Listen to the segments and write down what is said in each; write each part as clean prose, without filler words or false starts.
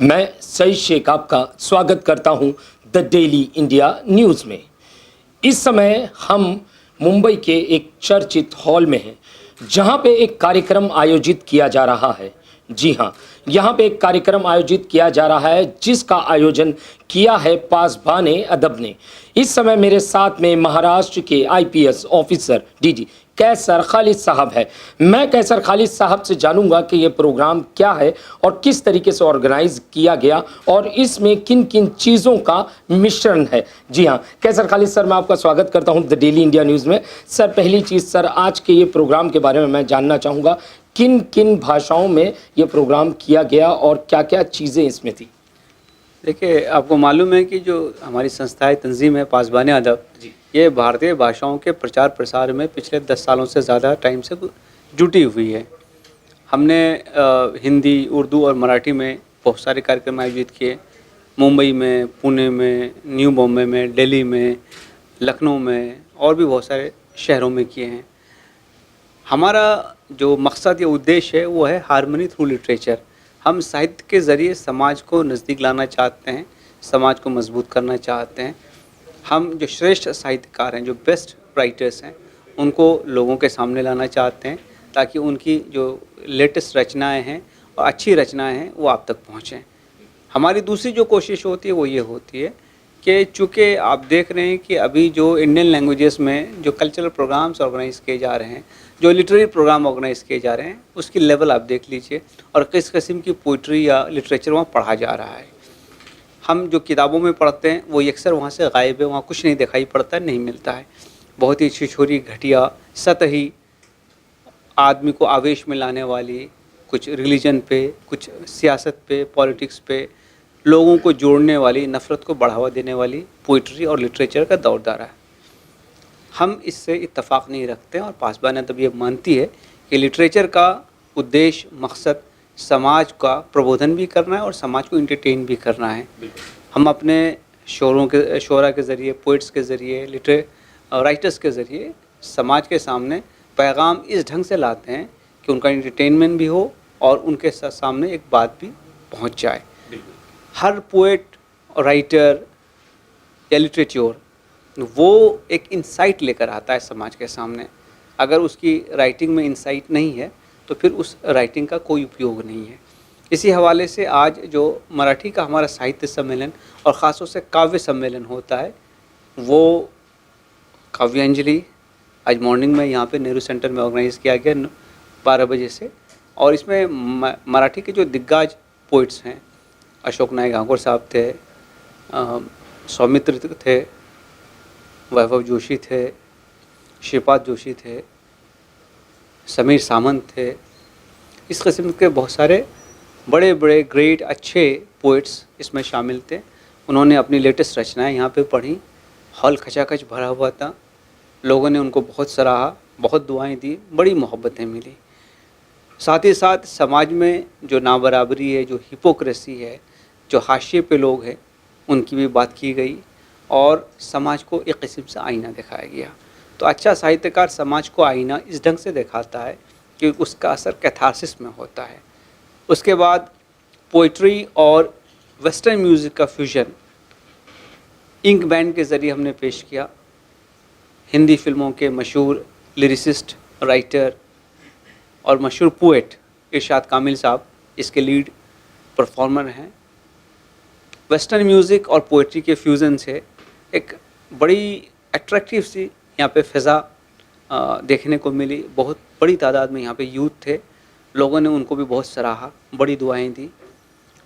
मैं सईद शेख आपका स्वागत करता हूं द डेली इंडिया न्यूज़ में। इस समय हम मुंबई के एक चर्चित हॉल में हैं, जहां पे एक कार्यक्रम आयोजित किया जा रहा है। जी हां, यहां पे एक कार्यक्रम आयोजित किया जा रहा है जिसका आयोजन किया है पासबान अदब ने। इस समय मेरे साथ में महाराष्ट्र के आईपीएस ऑफिसर डीजी कैसर खालिद साहब है। मैं कैसर खालिद साहब से जानूंगा कि ये प्रोग्राम क्या है और किस तरीके से ऑर्गेनाइज किया गया और इसमें किन किन चीज़ों का मिश्रण है। जी हाँ, कैसर खालिद सर, मैं आपका स्वागत करता हूं द डेली इंडिया न्यूज़ में। सर, पहली चीज़ सर, आज के ये प्रोग्राम के बारे में मैं जानना चाहूँगा, किन किन भाषाओं में ये प्रोग्राम किया गया और क्या क्या चीज़ें इसमें थी। देखिए, आपको मालूम है कि जो हमारी संस्थाएं तंजीम है पासबान अदब, ये भारतीय भाषाओं के प्रचार प्रसार में पिछले 10 सालों से ज़्यादा टाइम से जुटी हुई है। हमने हिंदी, उर्दू और मराठी में बहुत सारे कार्यक्रम आयोजित किए। मुंबई में, पुणे में, न्यू बॉम्बे में, दिल्ली में, लखनऊ में और भी बहुत सारे शहरों में किए हैं। हमारा जो मकसद या उद्देश्य है वो है हार्मनी थ्रू लिटरेचर। हम साहित्य के ज़रिए समाज को नज़दीक लाना चाहते हैं, समाज को मजबूत करना चाहते हैं। हम जो श्रेष्ठ साहित्यकार हैं, जो बेस्ट राइटर्स हैं, उनको लोगों के सामने लाना चाहते हैं ताकि उनकी जो लेटेस्ट रचनाएं हैं और अच्छी रचनाएं हैं वो आप तक पहुँचें। हमारी दूसरी जो कोशिश होती है वो ये होती है कि चूँकि आप देख रहे हैं कि अभी जो इंडियन लैंग्वेजेस में जो कल्चरल प्रोग्राम्स ऑर्गेनाइज़ किए जा रहे हैं, जो लिटरेरी प्रोग्राम ऑर्गेनाइज़ किए जा रहे हैं, उसकी लेवल आप देख लीजिए और किस किस्म की पोइट्री या लिटरेचर वहाँ पढ़ा जा रहा है। हम जो किताबों में पढ़ते हैं वो अक्सर वहाँ से गायब है, वहाँ कुछ नहीं दिखाई पड़ता, नहीं मिलता है। बहुत ही छिछोरी, घटिया, सतही, आदमी को आवेश में लाने वाली, कुछ रिलीजन पे, कुछ सियासत पे, पॉलिटिक्स पे, लोगों को जोड़ने वाली, नफ़रत को बढ़ावा देने वाली पोइट्री और लिटरेचर का दौर दौरा है। हम इससे इत्तफ़ाक़ नहीं रखते हैं और पासबान अदब ये मानती है कि लिटरेचर का उद्देश्य, मकसद समाज का प्रबोधन भी करना है और समाज को इंटरटेन भी करना है। हम अपने शोरा के ज़रिए, पोइट्स के ज़रिए, राइटर्स के ज़रिए समाज के सामने पैगाम इस ढंग से लाते हैं कि उनका इंटरटेनमेंट भी हो और उनके सामने एक बात भी पहुंच जाए। हर पोएट और राइटर या लिटरेचर वो एक इंसाइट लेकर आता है समाज के सामने। अगर उसकी राइटिंग में इंसाइट नहीं है तो फिर उस राइटिंग का कोई उपयोग नहीं है। इसी हवाले से आज जो मराठी का हमारा साहित्य सम्मेलन और ख़ास तौर से काव्य सम्मेलन होता है, वो काव्यांजलि आज मॉर्निंग में यहाँ पे नेहरू सेंटर में ऑर्गेनाइज़ किया गया 12 बजे से। और इसमें मराठी के जो दिग्गज पोइट्स हैं, अशोक नायक गांगुर साहब थे, सौमित्र थे, वैभव जोशी थे, श्रीपाद जोशी थे, समीर सामंत थे, इस किस्म के बहुत सारे बड़े बड़े ग्रेट अच्छे पोइट्स इसमें शामिल थे। उन्होंने अपनी लेटेस्ट रचनाएं यहाँ पे पढ़ी। हॉल खचाखच भरा हुआ था, लोगों ने उनको बहुत सराहा, बहुत दुआएं दी, बड़ी मोहब्बतें मिली। साथ ही साथ समाज में जो नाबराबरी है, जो हिपोक्रेसी है, जो हाशिए पे लोग हैं, उनकी भी बात की गई और समाज को एक किस्म से आईना दिखाया गया। तो अच्छा साहित्यकार समाज को आईना इस ढंग से दिखाता है कि उसका असर कैथारसिस में होता है। उसके बाद पोइट्री और वेस्टर्न म्यूज़िक का फ्यूजन इंक बैंड के ज़रिए हमने पेश किया। हिंदी फिल्मों के मशहूर लिरिसिस्ट, राइटर और मशहूर पोएट इरशाद कामिल साहब इसके लीड परफॉर्मर हैं। वेस्टर्न म्यूज़िक और पोइट्री के फ्यूज़न से एक बड़ी अट्रैक्टिव सी यहाँ पे फ़िज़ा देखने को मिली। बहुत बड़ी तादाद में यहाँ पे यूथ थे, लोगों ने उनको भी बहुत सराहा, बड़ी दुआएं दी।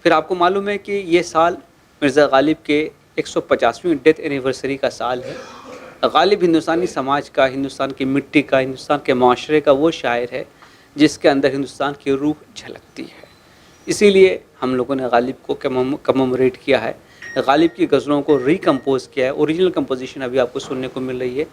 फिर आपको मालूम है कि ये साल मिर्ज़ा गालिब के 150वीं डेथ एनिवर्सरी का साल है। गालिब हिंदुस्तानी समाज का, हिंदुस्तान की मिट्टी का, हिंदुस्तान के माशरे का वो शायर है जिसके अंदर हिंदुस्तान की रूह झलकती है। इसीलिए हम लोगों ने गालिब को कमेमोरेट किया है, गालिब की गज़लों को रिकम्पोज़ किया है। ओरिजिनल कंपोजिशन अभी आपको सुनने को मिल रही है,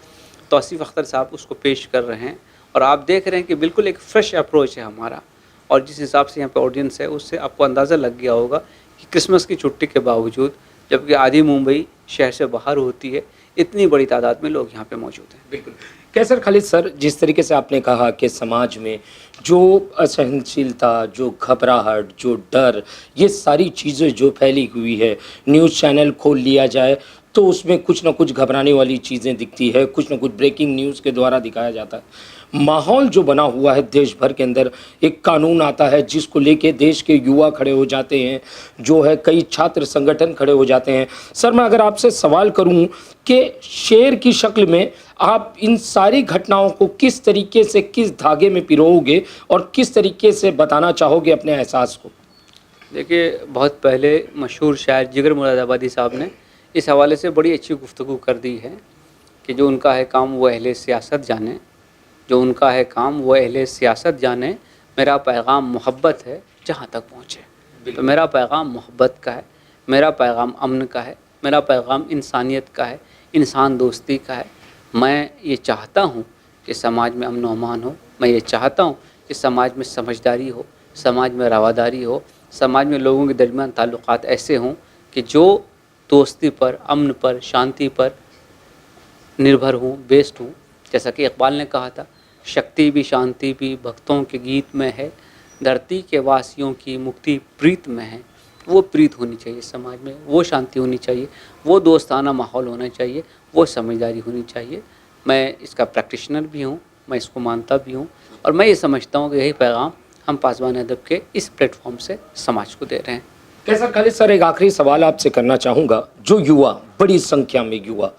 तौसीफ़ अख्तर साहब उसको पेश कर रहे हैं और आप देख रहे हैं कि बिल्कुल एक फ़्रेश अप्रोच है हमारा। और जिस हिसाब से यहाँ पे ऑडियंस है उससे आपको अंदाज़ा लग गया होगा कि क्रिसमस की छुट्टी के बावजूद, जबकि आधी मुंबई शहर से बाहर होती है, इतनी बड़ी तादाद में लोग यहाँ पे मौजूद हैं। बिल्कुल। कैसर खालिद सर, जिस तरीके से आपने कहा कि समाज में जो असहनशीलता, जो घबराहट, जो डर, ये सारी चीज़ें जो फैली हुई है, न्यूज़ चैनल खोल लिया जाए तो उसमें कुछ ना कुछ घबराने वाली चीज़ें दिखती है, कुछ ना कुछ ब्रेकिंग न्यूज़ के द्वारा दिखाया जाता है। माहौल जो बना हुआ है देश भर के अंदर, एक कानून आता है जिसको लेके देश के युवा खड़े हो जाते हैं, जो है कई छात्र संगठन खड़े हो जाते हैं। सर, मैं अगर आपसे सवाल करूं कि शेर की शक्ल में आप इन सारी घटनाओं को किस तरीके से, किस धागे में पिरोओगे और किस तरीके से बताना चाहोगे अपने एहसास को? देखिए, बहुत पहले मशहूर शायर जिगर मुरादाबादी साहब ने इस हवाले से बड़ी अच्छी गुफ्तगू कर दी है कि जो उनका है काम वो अहले सियासत जाने, जो उनका है काम वो अहले सियासत जाने, मेरा पैगाम मोहब्बत है जहाँ तक पहुँचे। तो मेरा पैगाम मोहब्बत का है, मेरा पैगाम अमन का है, मेरा पैगाम इंसानियत का है, इंसान दोस्ती का है। मैं ये चाहता हूँ कि समाज में अमन व अमान हो, मैं ये चाहता हूँ कि समाज में समझदारी हो, समाज में रवादारी हो, समाज में लोगों के दरमियान ताल्लुकात ऐसे हों कि जो दोस्ती पर, अमन पर, शांति पर निर्भर हूँ, बेस्ड हूँ। जैसा कि इकबाल ने कहा था, शक्ति भी शांति भी भक्तों के गीत में है, धरती के वासियों की मुक्ति प्रीत में है। वो प्रीत होनी चाहिए समाज में, वो शांति होनी चाहिए, वो दोस्ताना माहौल होना चाहिए, वो समझदारी होनी चाहिए। मैं इसका प्रैक्टिशनर भी हूँ, मैं इसको मानता भी हूँ और मैं ये समझता हूँ कि यही पैगाम हम पासबान अदब के इस प्लेटफॉर्म से समाज को दे रहे हैं। कैसर खालिद सर, एक आखिरी सवाल आपसे करना चाहूँगा। जो युवा, बड़ी संख्या में युवा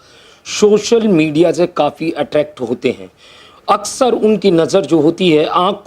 सोशल मीडिया से काफ़ी अट्रैक्ट होते हैं, अक्सर उनकी नज़र जो होती है आँख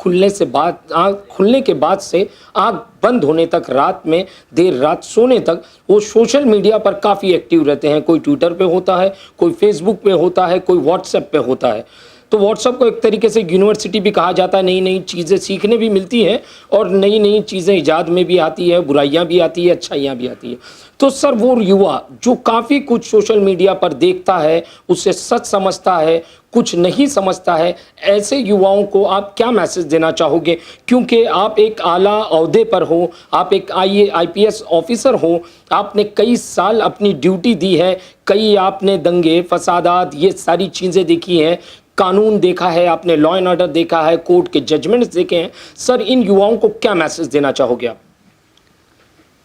खुलने के बाद से आँख बंद होने तक, रात में देर रात सोने तक वो सोशल मीडिया पर काफ़ी एक्टिव रहते हैं। कोई ट्विटर पे होता है, कोई फेसबुक पे होता है, कोई व्हाट्सएप पे होता है। तो व्हाट्सएप को एक तरीके से यूनिवर्सिटी भी कहा जाता है, नई नई चीज़ें सीखने भी मिलती हैं और नई नई चीज़ें ईजाद में भी आती है, बुराइयां भी आती है, अच्छाइयां भी आती है। तो सर, वो युवा जो काफ़ी कुछ सोशल मीडिया पर देखता है, उससे सच समझता है, कुछ नहीं समझता है, ऐसे युवाओं को आप क्या मैसेज देना चाहोगे? क्योंकि आप एक आला ओहदे पर हो, आप एक IAS ऑफिसर हो, आपने कई साल अपनी ड्यूटी दी है, कई आपने दंगे फसादात ये सारी चीज़ें देखी हैं, कानून देखा है आपने, लॉ एंड ऑर्डर देखा है, कोर्ट के जजमेंट्स देखे हैं। सर, इन युवाओं को क्या मैसेज देना चाहोगे आप?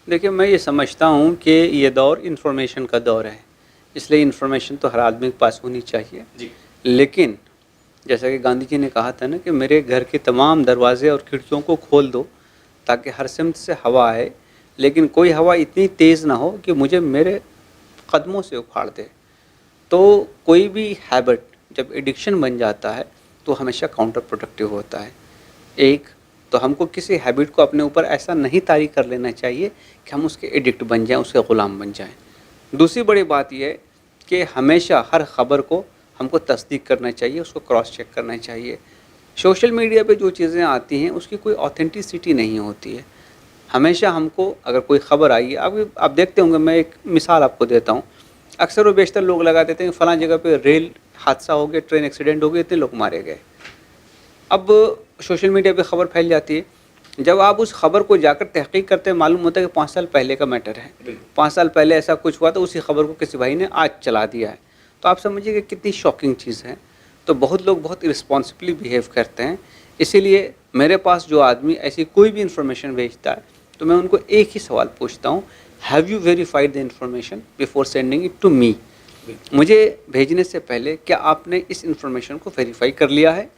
देखिए, मैं ये समझता हूँ कि ये दौर इन्फॉर्मेशन का दौर है, इसलिए इन्फॉर्मेशन तो हर आदमी के पास होनी चाहिए जी। लेकिन जैसा कि गांधी जी ने कहा था ना कि मेरे घर के तमाम दरवाजे और खिड़कियों को खोल दो ताकि हर सिमत से हवा आए, लेकिन कोई हवा इतनी तेज़ ना हो कि मुझे मेरे कदमों से उखाड़ दे। तो कोई भी हैबिट जब एडिक्शन बन जाता है तो हमेशा काउंटर प्रोडक्टिव होता है। एक तो हमको किसी हैबिट को अपने ऊपर ऐसा नहीं तारी कर लेना चाहिए कि हम उसके एडिक्ट बन जाएं, उसके ग़ुलाम बन जाएं। दूसरी बड़ी बात यह है कि हमेशा हर ख़बर को हमको तस्दीक करना चाहिए, उसको क्रॉस चेक करना चाहिए। सोशल मीडिया पे जो चीज़ें आती हैं उसकी कोई ऑथेंटिसिटी नहीं होती है। हमेशा हमको अगर कोई ख़बर आई है, आप देखते होंगे, मैं एक मिसाल आपको देता हूँ, अक्सर व बेशतर लोग लगा देते हैं फ़लाँ जगह पे रेल हादसा हो गया, ट्रेन एक्सीडेंट हो गया, इतने लोग मारे गए। अब सोशल मीडिया पे ख़बर फैल जाती है, जब आप उस खबर को जाकर तहकीक करते हैं मालूम होता है कि 5 साल पहले का मैटर है, 5 साल पहले ऐसा कुछ हुआ, तो उसी खबर को किसी भाई ने आज चला दिया है। तो आप समझिए कि कितनी शॉकिंग चीज़ है। तो बहुत लोग बहुत इरिस्पॉन्सिबली बिहेव करते हैं। इसीलिए मेरे पास जो आदमी ऐसी कोई भी इंफॉर्मेशन भेजता है तो मैं उनको एक ही सवाल पूछता हूँ, have you verified the information before sending it to me? मुझे भेजने से पहले क्या आपने इस इंफॉर्मेशन को वेरीफाई कर लिया है?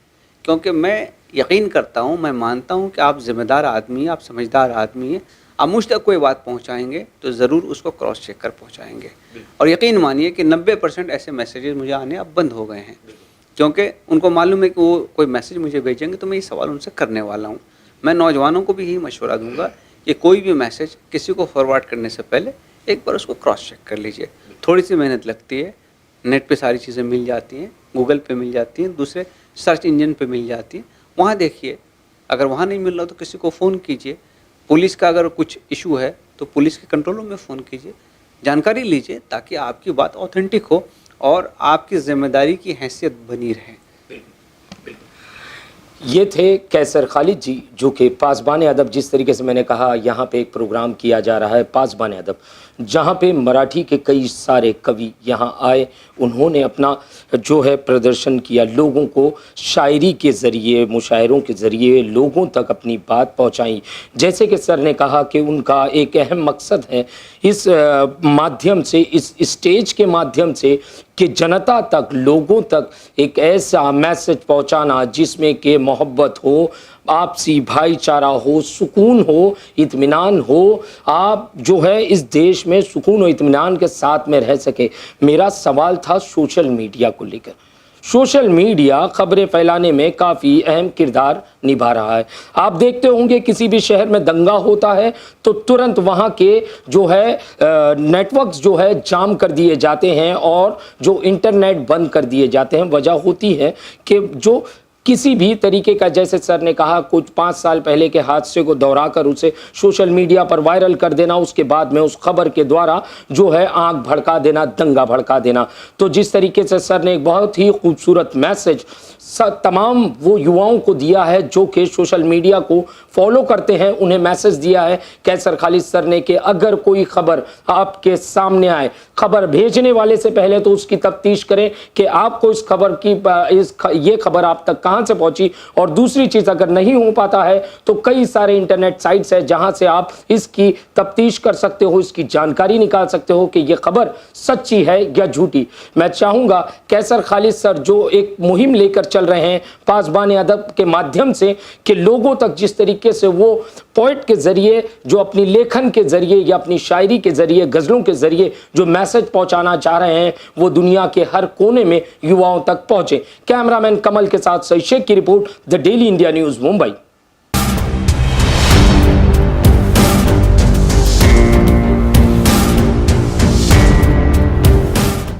क्योंकि मैं यकीन करता हूँ, मैं मानता हूँ कि आप ज़िम्मेदार आदमी हैं, आप समझदार आदमी हैं। आप मुझ तक कोई बात पहुँचाएंगे तो ज़रूर उसको क्रॉस चेक कर पहुँचाएंगे। और यकीन मानिए कि 90% ऐसे मैसेजेस मुझे आने अब बंद हो गए हैं, क्योंकि उनको मालूम है कि वो कोई मैसेज मुझे भेजेंगे तो मैं ये सवाल उनसे करने वाला हूँ। मैं नौजवानों को भी यही मशवरा दूँगा कि कोई भी मैसेज किसी को फॉरवर्ड करने से पहले एक बार उसको क्रॉस चेक कर लीजिए। थोड़ी सी मेहनत लगती है, नेट पे सारी चीज़ें मिल जाती हैं, गूगल पे मिल जाती हैं, दूसरे सर्च इंजन पे मिल जाती हैं, वहाँ देखिए। अगर वहाँ नहीं मिल रहा तो किसी को फ़ोन कीजिए। पुलिस का अगर कुछ इशू है तो पुलिस के कंट्रोल रूम में फ़ोन कीजिए, जानकारी लीजिए, ताकि आपकी बात ऑथेंटिक हो और आपकी ज़िम्मेदारी की हैसियत बनी रहे। ये थे कैसर खालिद जी, जो कि पासबान अदब, जिस तरीके से मैंने कहा यहाँ पे एक प्रोग्राम किया जा रहा है पासबान अदब, जहाँ पे मराठी के कई सारे कवि यहाँ आए, उन्होंने अपना जो है प्रदर्शन किया, लोगों को शायरी के ज़रिए, मुशायरों के ज़रिए लोगों तक अपनी बात पहुँचाई। जैसे कि सर ने कहा कि उनका एक अहम मकसद है इस माध्यम से, इस स्टेज के माध्यम से, कि जनता तक, लोगों तक एक ऐसा मैसेज पहुंचाना जिसमें कि मोहब्बत हो, आपसी भाईचारा हो, सुकून हो, इत्मीनान हो, आप जो है इस देश में सुकून और इत्मीनान के साथ में रह सके। मेरा सवाल था सोशल मीडिया को लेकर। सोशल मीडिया खबरें फैलाने में काफ़ी अहम किरदार निभा रहा है। आप देखते होंगे किसी भी शहर में दंगा होता है तो तुरंत वहाँ के जो है नेटवर्क्स जो है जाम कर दिए जाते हैं और जो इंटरनेट बंद कर दिए जाते हैं। वजह होती है कि जो किसी भी तरीके का, जैसे सर ने कहा, कुछ 5 साल पहले के हादसे को दोहराकर उसे सोशल मीडिया पर वायरल कर देना, उसके बाद में उस खबर के द्वारा जो है आंख भड़का देना, दंगा भड़का देना। तो जिस तरीके से सर ने एक बहुत ही खूबसूरत मैसेज तमाम वो युवाओं को दिया है जो कि सोशल मीडिया को फॉलो करते हैं, उन्हें मैसेज दिया है कैसर खालिद सर ने कि अगर कोई खबर आपके सामने आए, खबर भेजने वाले से पहले तो उसकी तफ्तीश करें कि आपको इस खबर की ये खबर आप तक कहां से पहुंची। और दूसरी चीज़, अगर नहीं हो पाता है तो कई सारे इंटरनेट साइट्स हैं जहां से आप इसकी तफ्तीश कर सकते हो, इसकी जानकारी निकाल सकते हो कि ये खबर सच्ची है या झूठी। मैं चाहूँगा कैसर खालिद सर जो एक मुहिम लेकर चल रहे हैं पासबान अदब के माध्यम से, कि लोगों तक जिस तरीके से वो पोइट के ज़रिए, जो अपनी लेखन के ज़रिए या अपनी शायरी के ज़रिए, गज़लों के ज़रिए जो मैसेज पहुंचाना चाह रहे हैं, वो दुनिया के हर कोने में युवाओं तक पहुंचे। कैमरामैन कमल के साथ सही शेख की report, the daily India news, Mumbai.